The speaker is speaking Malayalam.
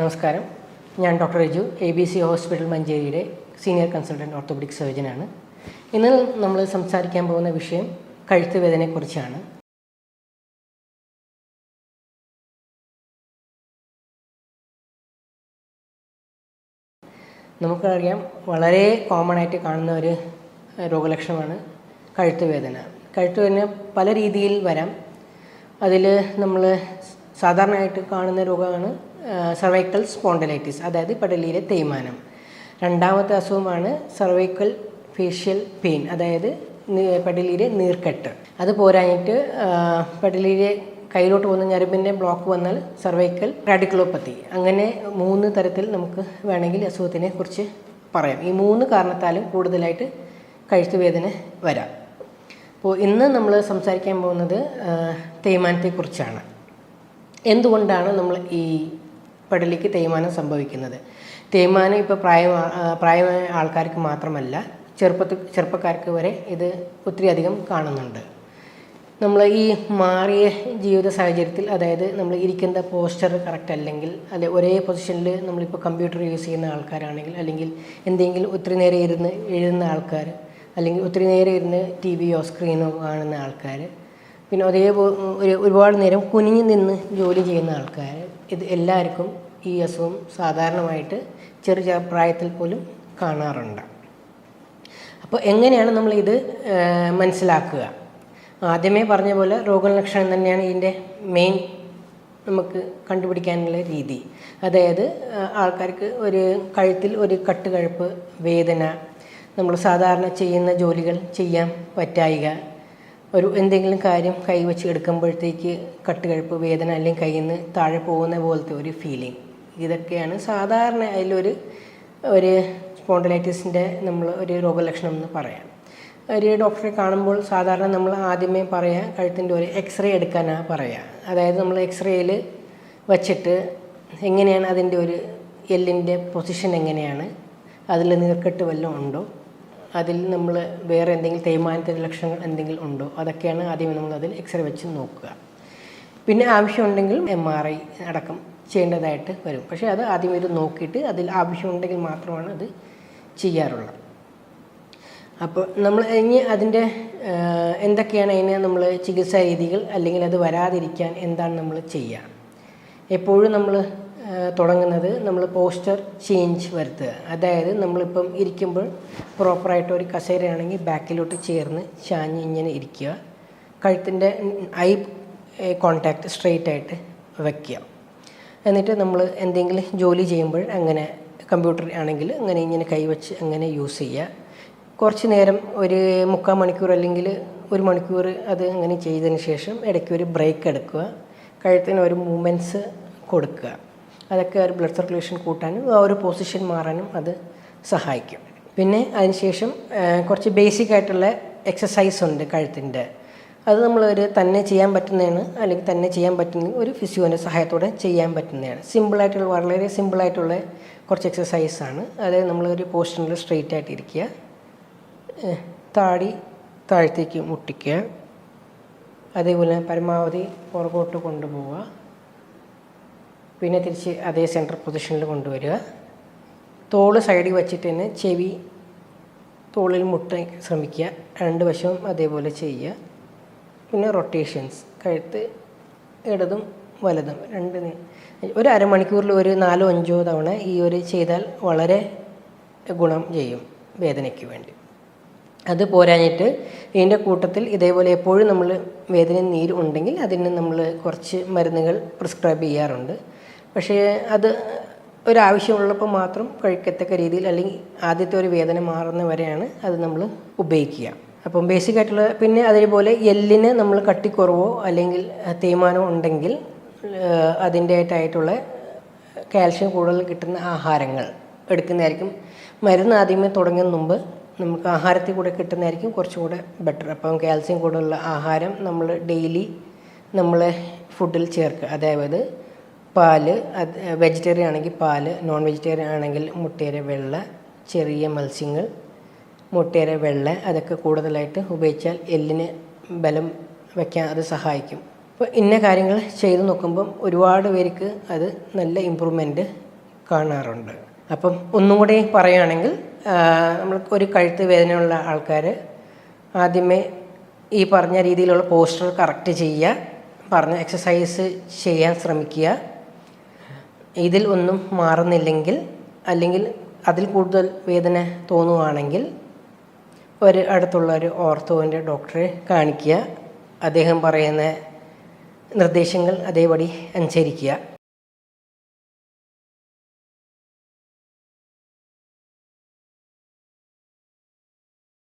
നമസ്കാരം, ഞാൻ ഡോക്ടർ റിജു, ABC ഹോസ്പിറ്റൽ മഞ്ചേരിയുടെ സീനിയർ കൺസൾട്ടൻറ്റ് ഓർത്തോപെഡിക് സർജനാണ്. ഇന്ന് നമ്മൾ സംസാരിക്കാൻ പോകുന്ന വിഷയം കഴുത്ത് വേദനയെക്കുറിച്ചാണ്. നമുക്കറിയാം, വളരെ കോമൺ ആയിട്ട് കാണുന്ന ഒരു രോഗലക്ഷണമാണ് കഴുത്ത് വേദന. കഴുത്ത് വേദന പല രീതിയിൽ വരാം. അതിൽ നമ്മൾ സാധാരണയായിട്ട് കാണുന്ന രോഗമാണ് സർവൈക്കൽ സ്പോണ്ടിലൈറ്റിസ്, അതായത് പെടലിയിലെ തേയ്മാനം. രണ്ടാമത്തെ അസുഖമാണ് സർവൈക്കൽ ഫേഷ്യൽ പെയിൻ, അതായത് പെടലിയിലെ നീർക്കെട്ട്. അത് പോരാഞ്ഞിട്ട് പെടലിയിലെ കയ്യിലോട്ട് പോകുന്ന ഞരമ്പിൻ്റെ ബ്ലോക്ക് വന്നാൽ സർവൈക്കൽ റാഡിക്കുലോപ്പത്തി. അങ്ങനെ 3 തരത്തിൽ നമുക്ക് വേണമെങ്കിൽ അസുഖത്തിനെ കുറിച്ച് പറയാം. ഈ 3 കാരണത്താലും കൂടുതലായിട്ട് കഴുത്ത് വേദന വരാം. അപ്പോൾ ഇന്ന് നമ്മൾ സംസാരിക്കാൻ പോകുന്നത് തേയ്മാനത്തെക്കുറിച്ചാണ്. എന്തുകൊണ്ടാണ് നമ്മൾ ഈ പെടലിക്ക് തേയ്മാനം സംഭവിക്കുന്നത്? തേയ്മാനം ഇപ്പോൾ പ്രായമായ ആൾക്കാർക്ക് മാത്രമല്ല, ചെറുപ്പക്കാർക്ക് വരെ ഇത് ഒത്തിരി അധികം കാണുന്നുണ്ട്. നമ്മൾ ഈ മാറിയ ജീവിത സാഹചര്യത്തിൽ, അതായത് നമ്മൾ ഇരിക്കുന്ന പോസ്ചർ കറക്റ്റ് അല്ലെങ്കിൽ ഒരേ പൊസിഷനിൽ നമ്മളിപ്പോൾ കമ്പ്യൂട്ടർ യൂസ് ചെയ്യുന്ന ആൾക്കാരാണെങ്കിൽ, അല്ലെങ്കിൽ എന്തെങ്കിലും ഒത്തിരി നേരം ഇരുന്ന് എഴുതുന്ന ആൾക്കാർ, അല്ലെങ്കിൽ ഒത്തിരി നേരം ഇരുന്ന് TVയോ സ്ക്രീനോ കാണുന്ന ആൾക്കാർ, പിന്നെ അതേപോലെ ഒരുപാട് നേരം കുനിഞ്ഞു നിന്ന് ജോലി ചെയ്യുന്ന ആൾക്കാർ, ഇത് എല്ലാവർക്കും ഈ അസുഖം സാധാരണമായിട്ട് ചെറു പ്രായത്തിൽ പോലും കാണാറുണ്ട്. അപ്പോൾ എങ്ങനെയാണ് നമ്മളിത് മനസ്സിലാക്കുക? ആദ്യമേ പറഞ്ഞ പോലെ രോഗലക്ഷണം തന്നെയാണ് ഇതിൻ്റെ മെയിൻ നമുക്ക് കണ്ടുപിടിക്കാനുള്ള രീതി. അതായത് ആൾക്കാർക്ക് ഒരു കഴുത്തിൽ ഒരു കഴുപ്പ് വേദന, നമ്മൾ സാധാരണ ചെയ്യുന്ന ജോലികൾ ചെയ്യാൻ പറ്റായിക, എന്തെങ്കിലും കാര്യം കൈവച്ച് എടുക്കുമ്പോഴത്തേക്ക് കഴുപ്പ് വേദന, അല്ലെങ്കിൽ കയ്യിൽ നിന്ന് താഴെ പോകുന്ന പോലത്തെ ഒരു ഫീലിംഗ്, ഇതൊക്കെയാണ് സാധാരണ അതിലൊരു സ്പോണ്ടിലൈറ്റിസിൻ്റെ നമ്മൾ ഒരു രോഗലക്ഷണം എന്ന് പറയാം. ഒരു ഡോക്ടറെ കാണുമ്പോൾ സാധാരണ നമ്മൾ ആദ്യമേ പറയുക കഴുത്തിൻ്റെ ഒരു എക്സ്റേ എടുക്കാനാണ് പറയുക. അതായത് നമ്മൾ എക്സ്റേയിൽ വച്ചിട്ട് എങ്ങനെയാണ് അതിൻ്റെ ഒരു എല്ലിൻ്റെ പൊസിഷൻ എങ്ങനെയാണ്, അതിൽ നീർക്കെട്ട് വല്ലതും ഉണ്ടോ, അതിൽ നമ്മൾ വേറെ എന്തെങ്കിലും തേയ്മാനത്തിൻ്റെ ലക്ഷണങ്ങൾ എന്തെങ്കിലും ഉണ്ടോ, അതൊക്കെയാണ് ആദ്യമേ നമ്മൾ അതിൽ എക്സ്റേ വെച്ച് നോക്കുക. പിന്നെ ആവശ്യമുണ്ടെങ്കിൽ MRI അടക്കം ചെയ്യേണ്ടതായിട്ട് വരും. പക്ഷേ അത് ആദ്യം ഇത് നോക്കിയിട്ട് അതിൽ ആവശ്യമുണ്ടെങ്കിൽ മാത്രമാണ് അത് ചെയ്യാറുള്ളത്. അപ്പോൾ നമ്മൾ ഇനി അതിൻ്റെ എന്തൊക്കെയാണ് അതിന് നമ്മൾ ചികിത്സാ രീതികൾ, അല്ലെങ്കിൽ അത് വരാതിരിക്കാൻ എന്താണ് നമ്മൾ ചെയ്യുക? എപ്പോഴും നമ്മൾ തുടങ്ങുന്നത് നമ്മൾ പോസ്ചർ ചേഞ്ച് വരുത്തുക. അതായത് നമ്മളിപ്പം ഇരിക്കുമ്പോൾ പ്രോപ്പറായിട്ട് ഒരു കസേരയാണെങ്കിൽ ബാക്കിലോട്ട് ചേർന്ന് ചാഞ്ഞ് ഇങ്ങനെ ഇരിക്കുക, കഴുത്തിൻ്റെ ഐ കോൺടാക്റ്റ് സ്ട്രെയിറ്റ് ആയിട്ട് വയ്ക്കുക. എന്നിട്ട് നമ്മൾ എന്തെങ്കിലും ജോലി ചെയ്യുമ്പോൾ അങ്ങനെ കമ്പ്യൂട്ടർ ആണെങ്കിൽ അങ്ങനെ ഇങ്ങനെ കൈവച്ച് അങ്ങനെ യൂസ് ചെയ്യുക. കുറച്ച് നേരം ഒരു 3/4 മണിക്കൂർ അല്ലെങ്കിൽ 1 മണിക്കൂർ അത് അങ്ങനെ ചെയ്തതിന് ശേഷം ഇടയ്ക്ക് ഒരു ബ്രേക്ക് എടുക്കുക, കഴുത്തിന് ഒരു മൂവ്മെൻറ്റ്സ് കൊടുക്കുക. അതൊക്കെ ഒരു ബ്ലഡ് സർക്കുലേഷൻ കൂട്ടാനും ഒരു പൊസിഷൻ മാറാനും അത് സഹായിക്കും. പിന്നെ അതിനുശേഷം കുറച്ച് ബേസിക് ആയിട്ടുള്ള എക്സസൈസ് ഉണ്ട് കഴുത്തിൻ്റെ. അത് നമ്മൾ തന്നെ ചെയ്യാൻ പറ്റുന്നതാണ്, അല്ലെങ്കിൽ തന്നെ ചെയ്യാൻ പറ്റുന്ന ഒരു ഫിസിയോൻ്റെ സഹായത്തോടെ ചെയ്യാൻ പറ്റുന്നതാണ്. സിമ്പിളായിട്ടുള്ള, വളരെ സിമ്പിളായിട്ടുള്ള കുറച്ച് എക്സസൈസാണ്. അതായത് നമ്മളൊരു പോസ്ചറിൽ സ്ട്രെയിറ്റ് ആയിട്ട് ഇരിക്കുക, താഴത്തേക്ക് മുട്ടിക്കുക, അതേപോലെ പരമാവധി പുറകോട്ട് കൊണ്ടുപോവുക, പിന്നെ തിരിച്ച് അതേ സെൻറ്റർ പൊസിഷനിൽ കൊണ്ടുവരിക. തോള് സൈഡിൽ വച്ചിട്ട് തന്നെ ചെവി തോളിൽ മുട്ടാൻ ശ്രമിക്കുക, 2 വശവും അതേപോലെ ചെയ്യുക. പിന്നെ റൊട്ടേഷൻസ്, കഴുത്ത് ഇടതും വലതും ഒരു അരമണിക്കൂറിൽ ഒരു 4-5 തവണ ഈ ചെയ്താൽ വളരെ ഗുണം ചെയ്യും വേദനയ്ക്ക് വേണ്ടി. അത് പോരാഞ്ഞിട്ട് ഇതിൻ്റെ കൂട്ടത്തിൽ ഇതേപോലെ എപ്പോഴും നമ്മൾ വേദന നീര് ഉണ്ടെങ്കിൽ അതിന് നമ്മൾ കുറച്ച് മരുന്നുകൾ പ്രിസ്ക്രൈബ് ചെയ്യാറുണ്ട്. പക്ഷേ അത് ഒരാവശ്യമുള്ളപ്പോൾ മാത്രം കഴിക്കത്തക്ക രീതിയിൽ, അല്ലെങ്കിൽ ആദ്യത്തെ ഒരു വേദന മാറുന്ന വരെയാണ് അത് നമ്മൾ ഉപയോഗിക്കുക. അപ്പം ബേസിക്കായിട്ടുള്ള, പിന്നെ അതേപോലെ എല്ലിന് നമ്മൾ കട്ടിക്കുറവോ അല്ലെങ്കിൽ തേയ്മാനമോ ഉണ്ടെങ്കിൽ അതിൻ്റെതായിട്ടുള്ള കാൽഷ്യം കൂടുതൽ കിട്ടുന്ന ആഹാരങ്ങൾ എടുക്കുന്നതായിരിക്കും. മരുന്ന് ആദ്യമേ തുടങ്ങുന്നതിന് മുമ്പ് നമുക്ക് ആഹാരത്തിൽ കൂടെ കിട്ടുന്നതായിരിക്കും കുറച്ചുകൂടെ ബെറ്റർ. അപ്പം കാൽസ്യം കൂടുതലുള്ള ആഹാരം നമ്മൾ ഡെയിലി ഫുഡിൽ ചേർക്കുക. അതായത് പാല്, വെജിറ്റേറിയൻ ആണെങ്കിൽ പാല്, നോൺ വെജിറ്റേറിയൻ ആണെങ്കിൽ മുട്ടയുടെ വെള്ള, ചെറിയ മത്സ്യങ്ങൾ, മുട്ടയുടെ വെള്ള, അതൊക്കെ കൂടുതലായിട്ട് ഉപയോഗിച്ചാൽ എല്ലിന് ബലം വയ്ക്കാൻ അത് സഹായിക്കും. അപ്പോൾ ഇന്ന കാര്യങ്ങൾ ചെയ്തു നോക്കുമ്പം ഒരുപാട് പേർക്ക് അത് നല്ല ഇമ്പ്രൂവ്മെൻറ്റ് കാണാറുണ്ട്. അപ്പം ഒന്നും കൂടി പറയുകയാണെങ്കിൽ നമ്മൾക്ക് ഒരു കഴുത്ത് വേദനയുള്ള ആൾക്കാർ ആദ്യമേ ഈ പറഞ്ഞ രീതിയിലുള്ള പോസ്റ്റർ കറക്റ്റ് ചെയ്യുക, പറഞ്ഞ എക്സസൈസ് ചെയ്യാൻ ശ്രമിക്കുക. ഇതിൽ ഒന്നും മാറുന്നില്ലെങ്കിൽ അല്ലെങ്കിൽ അതിൽ കൂടുതൽ വേദന തോന്നുകയാണെങ്കിൽ അടുത്തുള്ള ഒരു ഓർത്തോൻ്റെ ഡോക്ടറെ കാണിക്കുക. അദ്ദേഹം പറയുന്ന നിർദ്ദേശങ്ങൾ അതേപടി അനുസരിക്കുക.